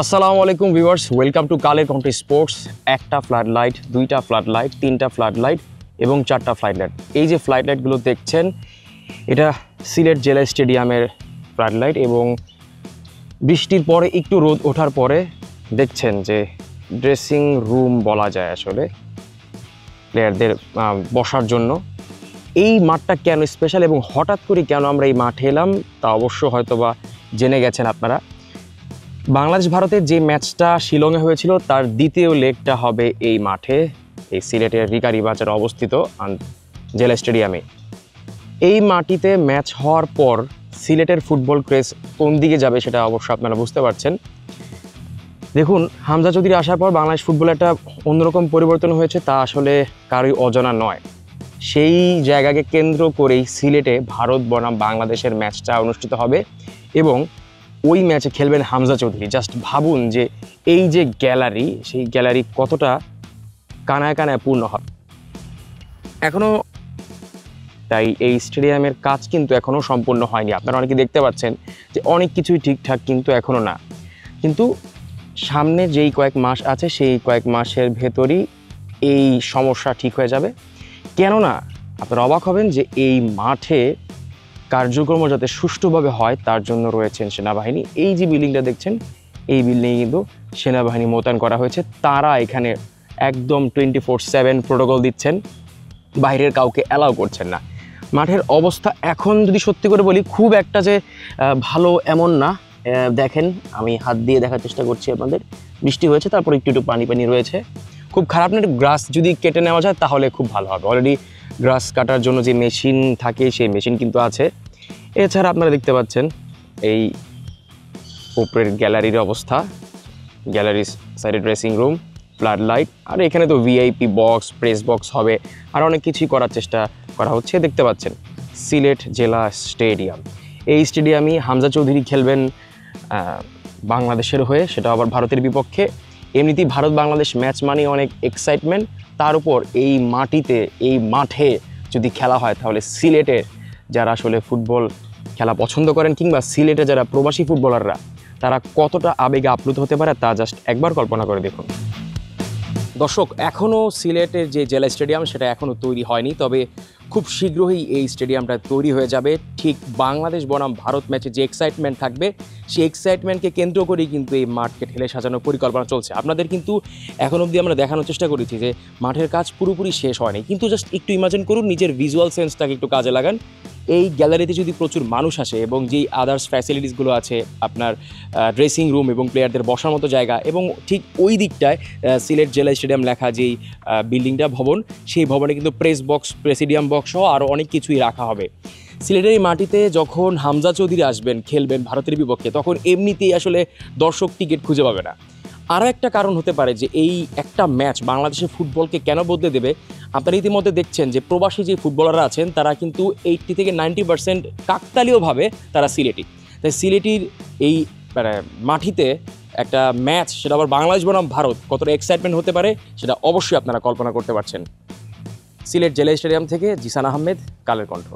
আসসালামু আলাইকুম viewers, welcome to Kaler country sports. একটা ফ্লাড লাইট, দুইটা ফ্লাড লাইট, তিনটা ফ্লাড লাইট এবং চারটা ফ্লাড লাইট। এই যে ফ্লাড লাইটগুলো দেখছেন, এটা সিলেট জেলা স্টেডিয়ামের ফ্লাড লাইট এবং বৃষ্টির পরে একটু রোদ ওঠার পরে দেখছেন যে ড্রেসিং রুম বলা যায় আসলে প্লেয়ারদের বসার জন্য। এই মাঠটা কেন স্পেশাল এবং হঠাৎ করে কেন আমরা এই মাঠে এলাম তা অবশ্য হয়তোবা জেনে গেছেন আপনারা। বাংলাদেশ ভারতের যে ম্যাচটা শিলংয়ে হয়েছিল তার দ্বিতীয় লেগটা হবে এই মাঠে, এই সিলেটের রিকারি বাজারে অবস্থিত জেলা স্টেডিয়ামে। এই মাটিতে ম্যাচ হওয়ার পর সিলেটের ফুটবল ক্রেজ কোন দিকে যাবে সেটা অবশ্য আপনারা বুঝতে পারছেন। দেখুন, হামজা চৌধুরী আসার পর বাংলাদেশ ফুটবলে একটা অন্যরকম পরিবর্তন হয়েছে, তা আসলে কারোই অজানা নয়। সেই জায়গাকে কেন্দ্র করেই সিলেটে ভারত বনাম বাংলাদেশের ম্যাচটা অনুষ্ঠিত হবে এবং ওই ম্যাচে খেলবেন হামজা চৌধুরী। জাস্ট ভাবুন যে এই যে গ্যালারি, সেই গ্যালারি কতটা কানায় কানায় পূর্ণ হবে এখনও। তাই এই স্টেডিয়ামের কাজ কিন্তু এখনও সম্পূর্ণ হয়নি। আপনারা অনেকে দেখতে পাচ্ছেন যে অনেক কিছুই ঠিকঠাক, কিন্তু এখনও না। কিন্তু সামনে যেই কয়েক মাস আছে সেই কয়েক মাসের ভেতরই এই সমস্যা ঠিক হয়ে যাবে। কেননা আপনারা অবাক হবেন যে এই মাঠে কার্যক্রম যাতে সুষ্ঠুভাবে হয় তার জন্য রয়েছেন সেনাবাহিনী। এই যে বিল্ডিংটা দেখছেন, এই বিল্ডিংয়ে কিন্তু সেনাবাহিনী মোতায়েন করা হয়েছে। তারা এখানে একদম 24/7 প্রোটোকল দিচ্ছেন, বাইরের কাউকে অ্যালাউ করছেন না। মাঠের অবস্থা এখন যদি সত্যি করে বলি খুব একটা যে ভালো এমন না। দেখেন, আমি হাত দিয়ে দেখার চেষ্টা করছি আপনাদের। বৃষ্টি হয়েছে, তারপর একটু একটু পানি পানি রয়েছে। খুব খারাপ না, গ্রাস যদি কেটে নেওয়া যায় তাহলে খুব ভালো হবে। অলরেডি গ্রাস কাটার জন্য যে মেশিন থাকে সেই মেশিন কিন্তু আছে। এছাড়া আপনারা দেখতে পাচ্ছেন এই উপরের গ্যালারির অবস্থা, গ্যালারির সাইডে ড্রেসিং রুম, ফ্লাড লাইট, আর এখানে তো ভিআইপি বক্স, প্রেস বক্স হবে, আর অনেক কিছুই করার চেষ্টা করা হচ্ছে। দেখতে পাচ্ছেন সিলেট জেলা স্টেডিয়াম। এই স্টেডিয়ামই হামজা চৌধুরী খেলবেন বাংলাদেশের হয়ে, সেটা আবার ভারতের বিপক্ষে। এমনিতেই ভারত বাংলাদেশ ম্যাচ মানে অনেক এক্সাইটমেন্ট, তার উপর এই মাটিতে, এই মাঠে যদি খেলা হয় তাহলে সিলেটের যারা আসলে ফুটবল খেলা পছন্দ করেন কিংবা সিলেটে যারা প্রবাসী ফুটবলাররা, তারা কতটা আবেগে আপ্লুত হতে পারে তা জাস্ট একবার কল্পনা করে দেখুন। দর্শক, এখনও সিলেটের যে জেলা স্টেডিয়াম সেটা এখনও তৈরি হয়নি, তবে খুব শীঘ্রই এই স্টেডিয়ামটা তৈরি হয়ে যাবে। ঠিক বাংলাদেশ বনাম ভারত ম্যাচে যে এক্সাইটমেন্ট থাকবে সেই এক্সাইটমেন্টকে কেন্দ্র করেই কিন্তু এই মাঠকে ঠেলে সাজানোর পরিকল্পনা চলছে। আপনাদের কিন্তু এখন অবধি আমরা দেখানোর চেষ্টা করেছি যে মাঠের কাজ পুরোপুরি শেষ হয়নি, কিন্তু জাস্ট একটু ইমাজিন করুন, নিজের ভিজুয়াল সেন্সটাকে একটু কাজে লাগান। এই গ্যালারিতে যদি প্রচুর মানুষ আসে এবং যেই আদার্স ফ্যাসিলিটিসগুলো আছে, আপনার ড্রেসিং রুম এবং প্লেয়ারদের বসার মতো জায়গা, এবং ঠিক ওই দিকটায় সিলেট জেলা স্টেডিয়াম লেখা যেই বিল্ডিংটা, ভবন, সেই ভবনে কিন্তু প্রেস বক্স, প্রেসিডিয়াম বক্স সহ আরও অনেক কিছুই রাখা হবে। সিলেটের এই মাটিতে যখন হামজা চৌধুরী আসবেন, খেলবেন ভারতের বিপক্ষে, তখন এমনিতেই আসলে দর্শক টিকিট খুঁজে পাবে না। আরও একটা কারণ হতে পারে যে এই একটা ম্যাচ বাংলাদেশের ফুটবলকে কেন বদলে দেবে। আপনারা ইতিমধ্যে দেখছেন যে প্রবাসী যে ফুটবলাররা আছেন তারা কিন্তু 80 থেকে 90% কাকতালীয়ভাবে তারা সিলেটি। তাই সিলেটির এই মাটিতে একটা ম্যাচ, সেটা আবার বাংলাদেশ বনাম ভারত, কতটা এক্সাইটমেন্ট হতে পারে সেটা অবশ্যই আপনারা কল্পনা করতে পারছেন। সিলেট জেলা স্টেডিয়াম থেকে জিসান আহমেদ, কালের কণ্ঠ।